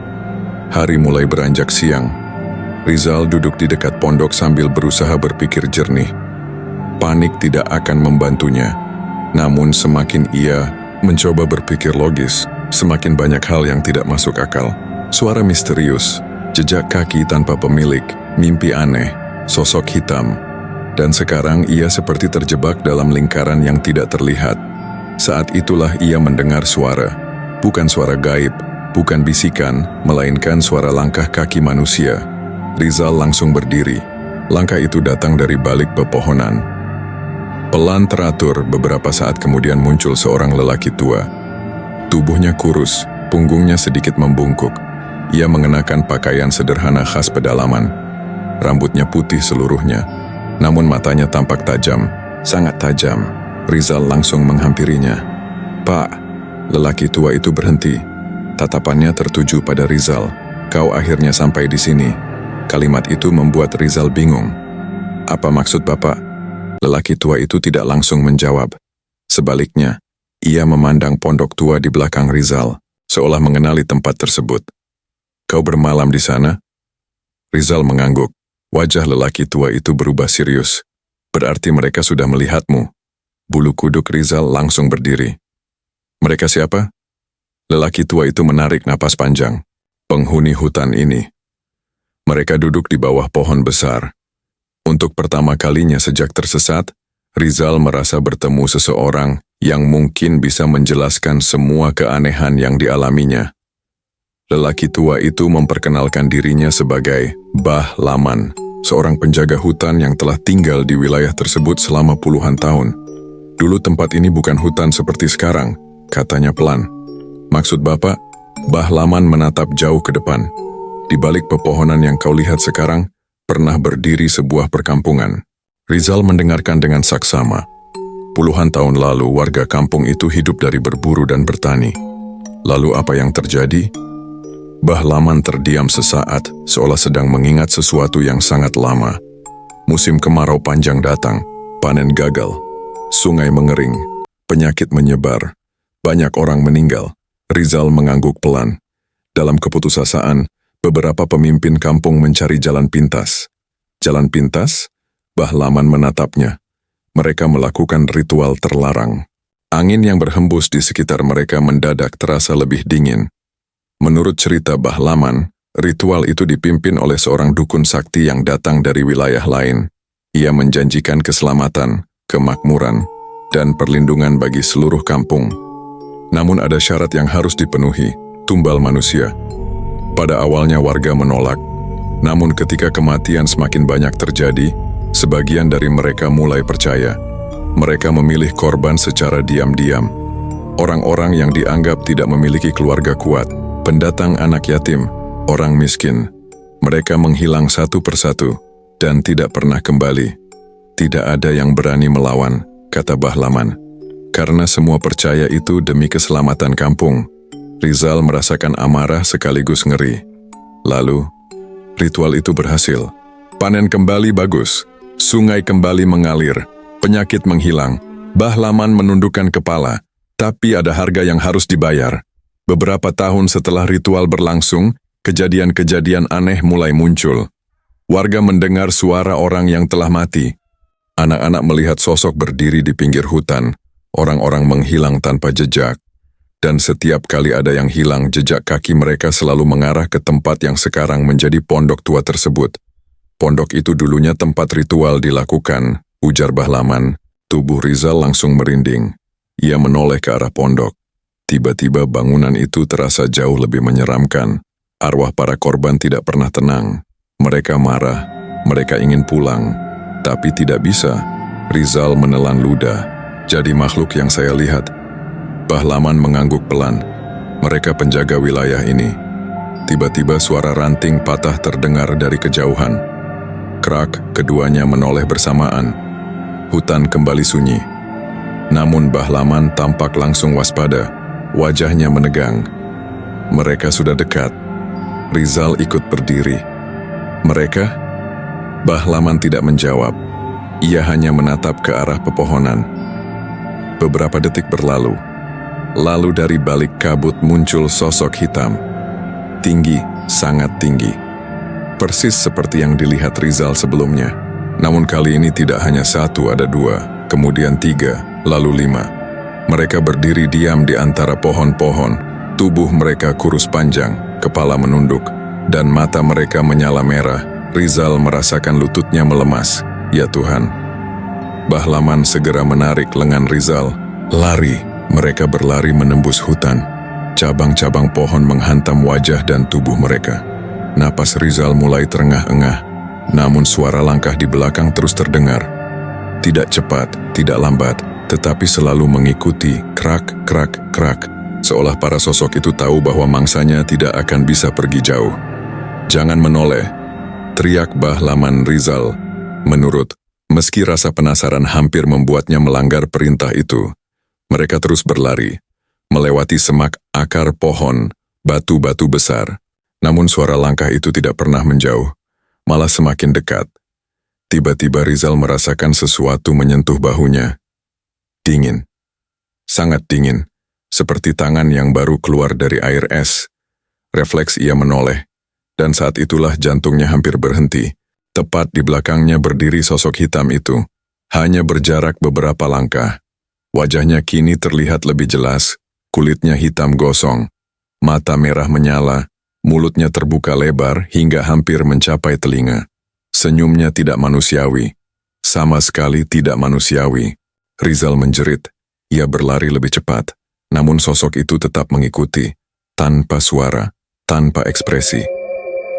Hari mulai beranjak siang. Rizal duduk di dekat pondok sambil berusaha berpikir jernih. Panik tidak akan membantunya. Namun semakin ia mencoba berpikir logis, semakin banyak hal yang tidak masuk akal. Suara misterius, jejak kaki tanpa pemilik, mimpi aneh, sosok hitam. Dan sekarang ia seperti terjebak dalam lingkaran yang tidak terlihat. Saat itulah ia mendengar suara. Bukan suara gaib, bukan bisikan, melainkan suara langkah kaki manusia. Rizal langsung berdiri. Langkah itu datang dari balik pepohonan. Pelan teratur, beberapa saat kemudian muncul seorang lelaki tua. Tubuhnya kurus, punggungnya sedikit membungkuk. Ia mengenakan pakaian sederhana khas pedalaman. Rambutnya putih seluruhnya, namun matanya tampak tajam, sangat tajam. Rizal langsung menghampirinya. "Pak, Lelaki tua itu berhenti. Tatapannya tertuju pada Rizal. "Kau akhirnya sampai di sini." Kalimat itu membuat Rizal bingung. "Apa maksud Bapak?" Lelaki tua itu tidak langsung menjawab. Sebaliknya, ia memandang pondok tua di belakang Rizal, seolah mengenali tempat tersebut. "Kau bermalam di sana?" Rizal mengangguk. Wajah lelaki tua itu berubah serius. "Berarti mereka sudah melihatmu." Bulu kuduk Rizal langsung berdiri. "Mereka siapa?" Lelaki tua itu menarik napas panjang. "Penghuni hutan ini." Mereka duduk di bawah pohon besar. Untuk pertama kalinya sejak tersesat, Rizal merasa bertemu seseorang yang mungkin bisa menjelaskan semua keanehan yang dialaminya. Lelaki tua itu memperkenalkan dirinya sebagai Bah Laman, seorang penjaga hutan yang telah tinggal di wilayah tersebut selama puluhan tahun. "Dulu tempat ini bukan hutan seperti sekarang," katanya pelan. "Maksud Bapak?" Bah Laman menatap jauh ke depan. "Di balik pepohonan yang kau lihat sekarang, pernah berdiri sebuah perkampungan." Rizal mendengarkan dengan saksama. Puluhan tahun lalu warga kampung itu hidup dari berburu dan bertani. Lalu apa yang terjadi? Bah Laman terdiam sesaat, seolah sedang mengingat sesuatu yang sangat lama. Musim kemarau panjang datang, panen gagal, sungai mengering, penyakit menyebar, banyak orang meninggal. Rizal mengangguk pelan. Dalam keputusasaan, beberapa pemimpin kampung mencari jalan pintas. Jalan pintas? Bah Laman menatapnya. Mereka melakukan ritual terlarang. Angin yang berhembus di sekitar mereka mendadak terasa lebih dingin. Menurut cerita Bah Laman, ritual itu dipimpin oleh seorang dukun sakti yang datang dari wilayah lain. Ia menjanjikan keselamatan, kemakmuran, dan perlindungan bagi seluruh kampung. Namun ada syarat yang harus dipenuhi, tumbal manusia. Pada awalnya warga menolak, namun ketika kematian semakin banyak terjadi, sebagian dari mereka mulai percaya. Mereka memilih korban secara diam-diam. Orang-orang yang dianggap tidak memiliki keluarga kuat, pendatang anak yatim, orang miskin. Mereka menghilang satu persatu dan tidak pernah kembali. Tidak ada yang berani melawan, kata Bah Laman. Karena semua percaya itu demi keselamatan kampung. Rizal merasakan amarah sekaligus ngeri. Lalu, ritual itu berhasil. Panen kembali bagus, sungai kembali mengalir, penyakit menghilang. Bah Laman menundukkan kepala, tapi ada harga yang harus dibayar. Beberapa tahun setelah ritual berlangsung, kejadian-kejadian aneh mulai muncul. Warga mendengar suara orang yang telah mati. Anak-anak melihat sosok berdiri di pinggir hutan. Orang-orang menghilang tanpa jejak. Dan setiap kali ada yang hilang, jejak kaki mereka selalu mengarah ke tempat yang sekarang menjadi pondok tua tersebut. Pondok itu dulunya tempat ritual dilakukan, ujar Bah Laman. Tubuh Rizal langsung merinding. Ia menoleh ke arah pondok. Tiba-tiba bangunan itu terasa jauh lebih menyeramkan. Arwah para korban tidak pernah tenang. Mereka marah, mereka ingin pulang. Tapi tidak bisa. Rizal menelan ludah. Jadi makhluk yang saya lihat. Bah Laman mengangguk pelan. Mereka penjaga wilayah ini. Tiba-tiba suara ranting patah terdengar dari kejauhan. Krak, keduanya menoleh bersamaan. Hutan kembali sunyi. Namun Bah Laman tampak langsung waspada. Wajahnya menegang. Mereka sudah dekat. Rizal ikut berdiri. Mereka? Bah Laman tidak menjawab. Ia hanya menatap ke arah pepohonan. Beberapa detik berlalu. Lalu dari balik kabut muncul sosok hitam. Tinggi, sangat tinggi. Persis seperti yang dilihat Rizal sebelumnya. Namun kali ini tidak hanya satu, ada dua, kemudian tiga, lalu lima. Mereka berdiri diam di antara pohon-pohon. Tubuh mereka kurus panjang, kepala menunduk, dan mata mereka menyala merah. Rizal merasakan lututnya melemas. Ya Tuhan. Bah Laman segera menarik lengan Rizal. Lari. Mereka berlari menembus hutan. Cabang-cabang pohon menghantam wajah dan tubuh mereka. Napas Rizal mulai terengah-engah. Namun suara langkah di belakang terus terdengar. Tidak cepat, tidak lambat, tetapi selalu mengikuti krak, krak, krak. Seolah para sosok itu tahu bahwa mangsanya tidak akan bisa pergi jauh. Jangan menoleh, teriak Bah Laman Rizal. Menurut, meski rasa penasaran hampir membuatnya melanggar perintah itu. Mereka terus berlari. melewati semak, akar pohon, batu-batu besar. Namun suara langkah itu tidak pernah menjauh, malah semakin dekat. Tiba-tiba Rizal merasakan sesuatu menyentuh bahunya. Dingin. Sangat dingin, seperti tangan yang baru keluar dari air es. Refleks ia menoleh, dan saat itulah jantungnya hampir berhenti. Tepat di belakangnya berdiri sosok hitam itu, hanya berjarak beberapa langkah. Wajahnya kini terlihat lebih jelas, kulitnya hitam gosong, mata merah menyala, mulutnya terbuka lebar hingga hampir mencapai telinga. Senyumnya tidak manusiawi, sama sekali tidak manusiawi. Rizal menjerit, ia berlari lebih cepat, namun sosok itu tetap mengikuti, tanpa suara, tanpa ekspresi.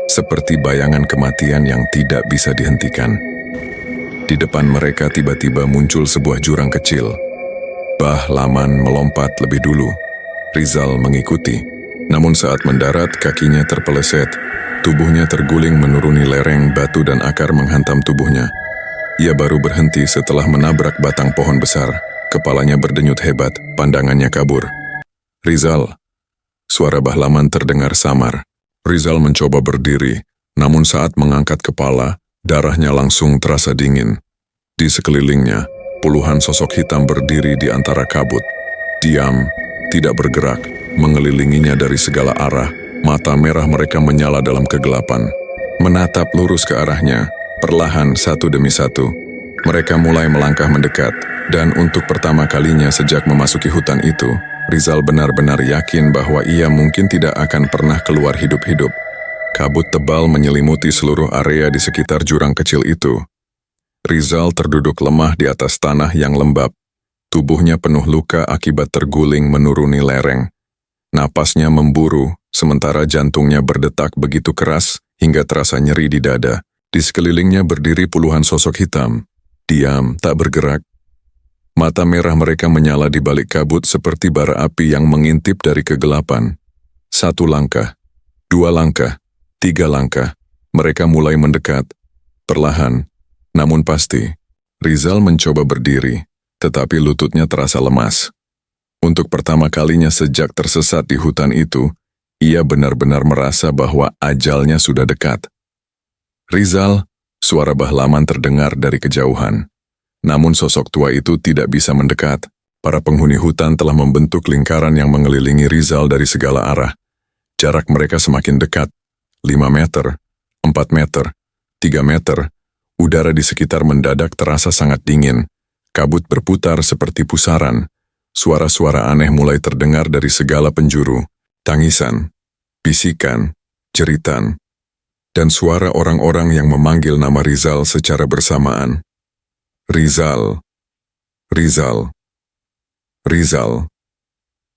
Seperti bayangan kematian yang tidak bisa dihentikan. Di depan mereka tiba-tiba muncul sebuah jurang kecil. Bahlaman melompat lebih dulu. Rizal mengikuti. Namun saat mendarat, kakinya terpeleset. Tubuhnya terguling menuruni lereng, batu dan akar menghantam tubuhnya. Ia baru berhenti setelah menabrak batang pohon besar. Kepalanya berdenyut hebat, pandangannya kabur. Rizal. Suara Bahlaman terdengar samar. Rizal mencoba berdiri, namun saat mengangkat kepala, darahnya langsung terasa dingin. Di sekelilingnya, puluhan sosok hitam berdiri di antara kabut. Diam, tidak bergerak, mengelilinginya dari segala arah. Mata merah mereka menyala dalam kegelapan. Menatap lurus ke arahnya, perlahan satu demi satu. Mereka mulai melangkah mendekat, dan untuk pertama kalinya sejak memasuki hutan itu, Rizal benar-benar yakin bahwa ia mungkin tidak akan pernah keluar hidup-hidup. Kabut tebal menyelimuti seluruh area di sekitar jurang kecil itu. Rizal terduduk lemah di atas tanah yang lembab. Tubuhnya penuh luka akibat terguling menuruni lereng. Napasnya memburu, sementara jantungnya berdetak begitu keras hingga terasa nyeri di dada. Di sekelilingnya berdiri puluhan sosok hitam. Diam, tak bergerak. Mata merah mereka menyala di balik kabut seperti bara api yang mengintip dari kegelapan. 1 langkah, 2 langkah, 3 langkah. Mereka mulai mendekat. Perlahan, namun pasti. Rizal mencoba berdiri, tetapi lututnya terasa lemas. Untuk pertama kalinya sejak tersesat di hutan itu, ia benar-benar merasa bahwa ajalnya sudah dekat. Rizal, suara Bahlaman terdengar dari kejauhan. Namun sosok tua itu tidak bisa mendekat. Para penghuni hutan telah membentuk lingkaran yang mengelilingi Rizal dari segala arah. Jarak mereka semakin dekat. 5 meter, 4 meter, 3 meter. Udara di sekitar mendadak terasa sangat dingin. Kabut berputar seperti pusaran. Suara-suara aneh mulai terdengar dari segala penjuru. Tangisan, bisikan, jeritan, dan suara orang-orang yang memanggil nama Rizal secara bersamaan. Rizal, Rizal, Rizal.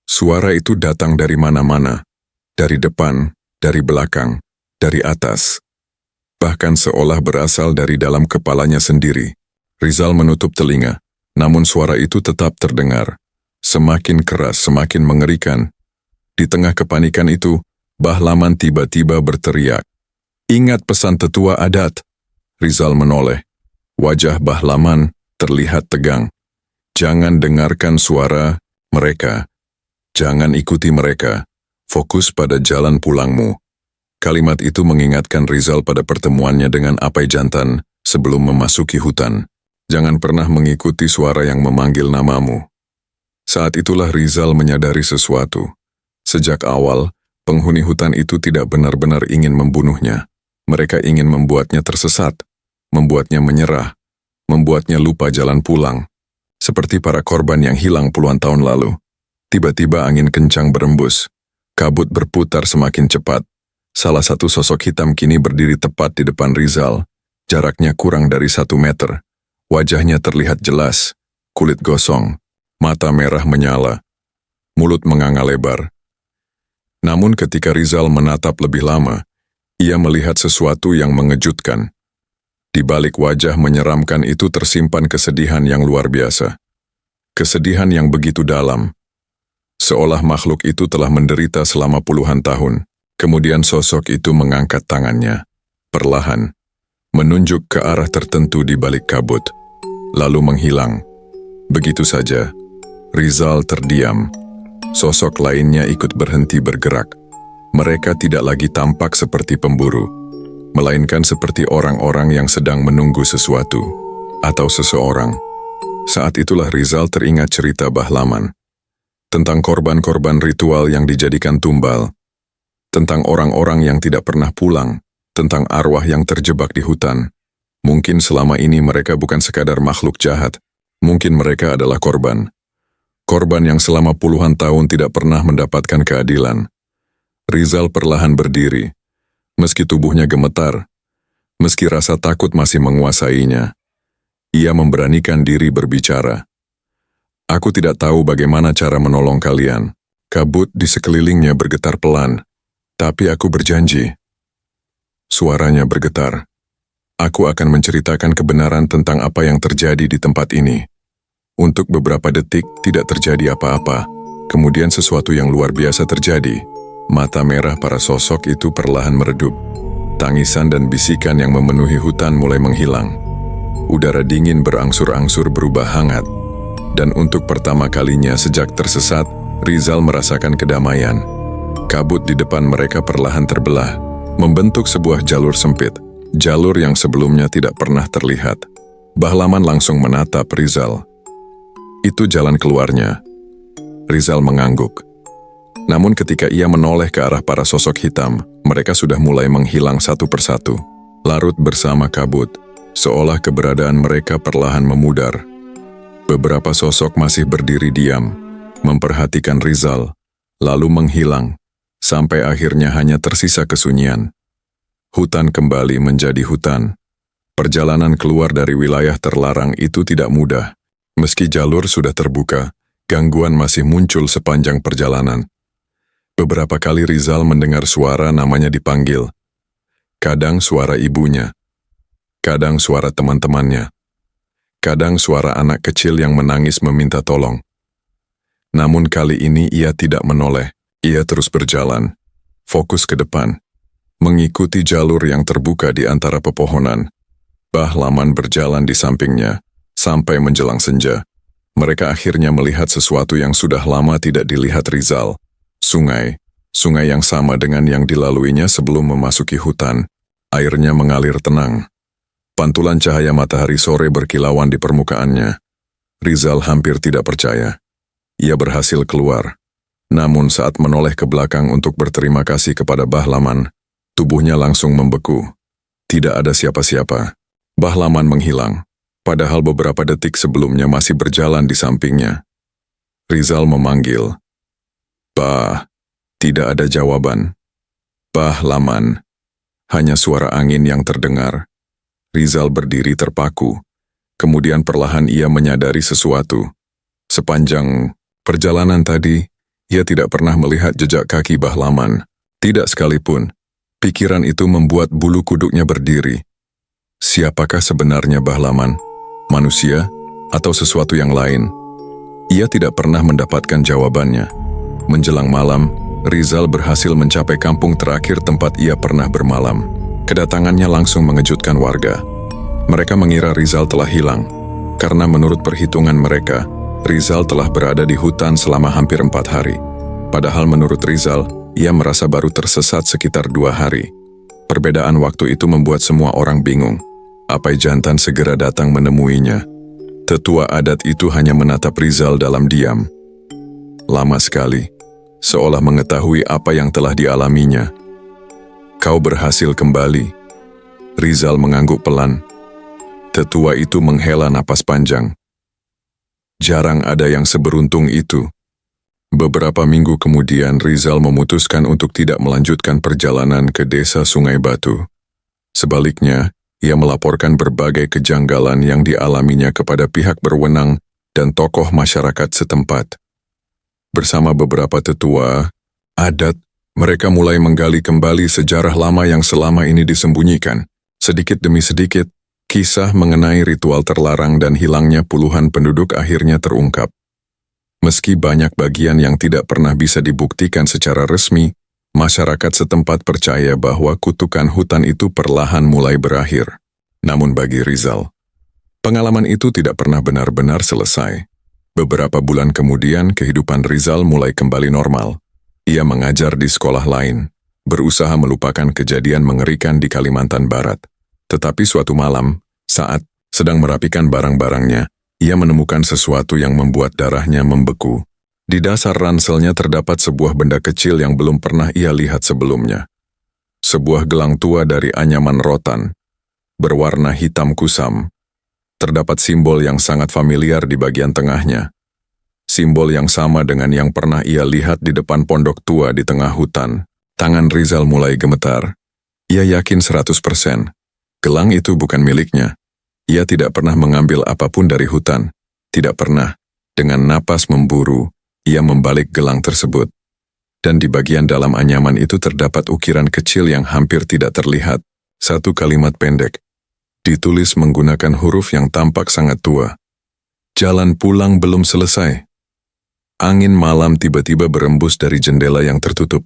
Suara itu datang dari mana-mana, dari depan, dari belakang, dari atas. Bahkan seolah berasal dari dalam kepalanya sendiri. Rizal menutup telinga, namun suara itu tetap terdengar. Semakin keras, semakin mengerikan. Di tengah kepanikan itu, Bahlaman tiba-tiba berteriak. "Ingat pesan tetua adat." Rizal menoleh. Wajah Bahlaman terlihat tegang. "Jangan dengarkan suara mereka. Jangan ikuti mereka. Fokus pada jalan pulangmu." Kalimat itu mengingatkan Rizal pada pertemuannya dengan Apai Jantan sebelum memasuki hutan. Jangan pernah mengikuti suara yang memanggil namamu. Saat itulah Rizal menyadari sesuatu. Sejak awal, penghuni hutan itu tidak benar-benar ingin membunuhnya. Mereka ingin membuatnya tersesat, membuatnya menyerah, membuatnya lupa jalan pulang. Seperti para korban yang hilang puluhan tahun lalu. Tiba-tiba angin kencang berembus. Kabut berputar semakin cepat. Salah satu sosok hitam kini berdiri tepat di depan Rizal. Jaraknya kurang dari 1 meter. Wajahnya terlihat jelas, kulit gosong, mata merah menyala, mulut menganga lebar. Namun ketika Rizal menatap lebih lama, ia melihat sesuatu yang mengejutkan. Di balik wajah menyeramkan itu tersimpan kesedihan yang luar biasa. Kesedihan yang begitu dalam. Seolah makhluk itu telah menderita selama puluhan tahun. Kemudian sosok itu mengangkat tangannya, perlahan, menunjuk ke arah tertentu di balik kabut, lalu menghilang. Begitu saja, Rizal terdiam. Sosok lainnya ikut berhenti bergerak. Mereka tidak lagi tampak seperti pemburu, melainkan seperti orang-orang yang sedang menunggu sesuatu atau seseorang. Saat itulah Rizal teringat cerita Bahlaman tentang korban-korban ritual yang dijadikan tumbal, tentang orang-orang yang tidak pernah pulang, tentang arwah yang terjebak di hutan. Mungkin selama ini mereka bukan sekadar makhluk jahat, mungkin mereka adalah korban. Korban yang selama puluhan tahun tidak pernah mendapatkan keadilan. Rizal perlahan berdiri, meski tubuhnya gemetar, meski rasa takut masih menguasainya. Ia memberanikan diri berbicara. Aku tidak tahu bagaimana cara menolong kalian. Kabut di sekelilingnya bergetar pelan, tapi aku berjanji. Suaranya bergetar. Aku akan menceritakan kebenaran tentang apa yang terjadi di tempat ini. Untuk beberapa detik tidak terjadi apa-apa. Kemudian sesuatu yang luar biasa terjadi. Mata merah para sosok itu perlahan meredup. Tangisan dan bisikan yang memenuhi hutan mulai menghilang. Udara dingin berangsur-angsur berubah hangat. Dan untuk pertama kalinya sejak tersesat, Rizal merasakan kedamaian. Kabut di depan mereka perlahan terbelah, membentuk sebuah jalur sempit. Jalur yang sebelumnya tidak pernah terlihat. Bahlaman langsung menatap Rizal. Itu jalan keluarnya. Rizal mengangguk. Namun ketika ia menoleh ke arah para sosok hitam, mereka sudah mulai menghilang satu persatu. Larut bersama kabut, seolah keberadaan mereka perlahan memudar. Beberapa sosok masih berdiri diam, memperhatikan Rizal, lalu menghilang, sampai akhirnya hanya tersisa kesunyian. Hutan kembali menjadi hutan. Perjalanan keluar dari wilayah terlarang itu tidak mudah. Meski jalur sudah terbuka, gangguan masih muncul sepanjang perjalanan. Beberapa kali Rizal mendengar suara namanya dipanggil. Kadang suara ibunya, kadang suara teman-temannya, kadang suara anak kecil yang menangis meminta tolong. Namun kali ini ia tidak menoleh. Ia terus berjalan, fokus ke depan, mengikuti jalur yang terbuka di antara pepohonan. Bahlaman berjalan di sampingnya, sampai menjelang senja. Mereka akhirnya melihat sesuatu yang sudah lama tidak dilihat Rizal. Sungai yang sama dengan yang dilaluinya sebelum memasuki hutan. Airnya mengalir tenang. Pantulan cahaya matahari sore berkilauan di permukaannya. Rizal hampir tidak percaya. Ia berhasil keluar. Namun saat menoleh ke belakang untuk berterima kasih kepada Bahlaman, tubuhnya langsung membeku. Tidak ada siapa-siapa. Bahlaman menghilang, padahal beberapa detik sebelumnya masih berjalan di sampingnya. Rizal memanggil. Bah, tidak ada jawaban. Bahlaman. Hanya suara angin yang terdengar. Rizal berdiri terpaku. Kemudian perlahan ia menyadari sesuatu. Sepanjang perjalanan tadi, ia tidak pernah melihat jejak kaki Bahlaman. Tidak sekalipun. Pikiran itu membuat bulu kuduknya berdiri. Siapakah sebenarnya Bahlaman? Manusia atau sesuatu yang lain? Ia tidak pernah mendapatkan jawabannya. Menjelang malam, Rizal berhasil mencapai kampung terakhir tempat ia pernah bermalam. Kedatangannya langsung mengejutkan warga. Mereka mengira Rizal telah hilang, karena menurut perhitungan mereka, Rizal telah berada di hutan selama hampir 4 hari. Padahal menurut Rizal, ia merasa baru tersesat sekitar 2 hari. Perbedaan waktu itu membuat semua orang bingung. Apai jantan segera datang menemuinya. Tetua adat itu hanya menatap Rizal dalam diam. Lama sekali, seolah mengetahui apa yang telah dialaminya. Kau berhasil kembali. Rizal mengangguk pelan. Tetua itu menghela napas panjang. Jarang ada yang seberuntung itu. Beberapa minggu kemudian Rizal memutuskan untuk tidak melanjutkan perjalanan ke desa Sungai Batu. Sebaliknya, ia melaporkan berbagai kejanggalan yang dialaminya kepada pihak berwenang dan tokoh masyarakat setempat. Bersama beberapa tetua adat, mereka mulai menggali kembali sejarah lama yang selama ini disembunyikan. Sedikit demi sedikit, kisah mengenai ritual terlarang dan hilangnya puluhan penduduk akhirnya terungkap. Meski banyak bagian yang tidak pernah bisa dibuktikan secara resmi, masyarakat setempat percaya bahwa kutukan hutan itu perlahan mulai berakhir. Namun bagi Rizal, pengalaman itu tidak pernah benar-benar selesai. Beberapa bulan kemudian, kehidupan Rizal mulai kembali normal. Ia mengajar di sekolah lain, berusaha melupakan kejadian mengerikan di Kalimantan Barat. Tetapi suatu malam, saat sedang merapikan barang-barangnya, ia menemukan sesuatu yang membuat darahnya membeku. Di dasar ranselnya terdapat sebuah benda kecil yang belum pernah ia lihat sebelumnya. Sebuah gelang tua dari anyaman rotan, berwarna hitam kusam. Terdapat simbol yang sangat familiar di bagian tengahnya. Simbol yang sama dengan yang pernah ia lihat di depan pondok tua di tengah hutan. Tangan Rizal mulai gemetar. Ia yakin 100%. Gelang itu bukan miliknya. Ia tidak pernah mengambil apapun dari hutan. Tidak pernah. Dengan napas memburu, ia membalik gelang tersebut. Dan di bagian dalam anyaman itu terdapat ukiran kecil yang hampir tidak terlihat. Satu kalimat pendek. Ditulis menggunakan huruf yang tampak sangat tua. Jalan pulang belum selesai. Angin malam tiba-tiba berembus dari jendela yang tertutup.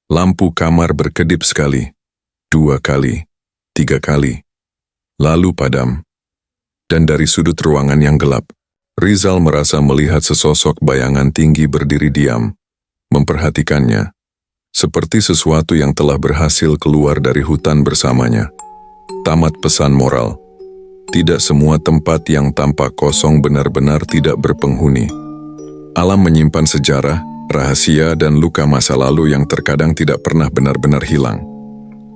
Lampu kamar berkedip sekali, 2 kali, 3 kali, lalu padam. Dan dari sudut ruangan yang gelap, Rizal merasa melihat sesosok bayangan tinggi berdiri diam, memperhatikannya, seperti sesuatu yang telah berhasil keluar dari hutan bersamanya. Tamat pesan moral. Tidak semua tempat yang tampak kosong benar-benar tidak berpenghuni. Alam menyimpan sejarah, rahasia dan luka masa lalu yang terkadang tidak pernah benar-benar hilang.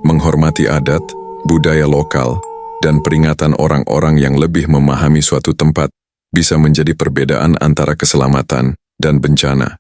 Menghormati adat, budaya lokal, dan peringatan orang-orang yang lebih memahami suatu tempat bisa menjadi perbedaan antara keselamatan dan bencana.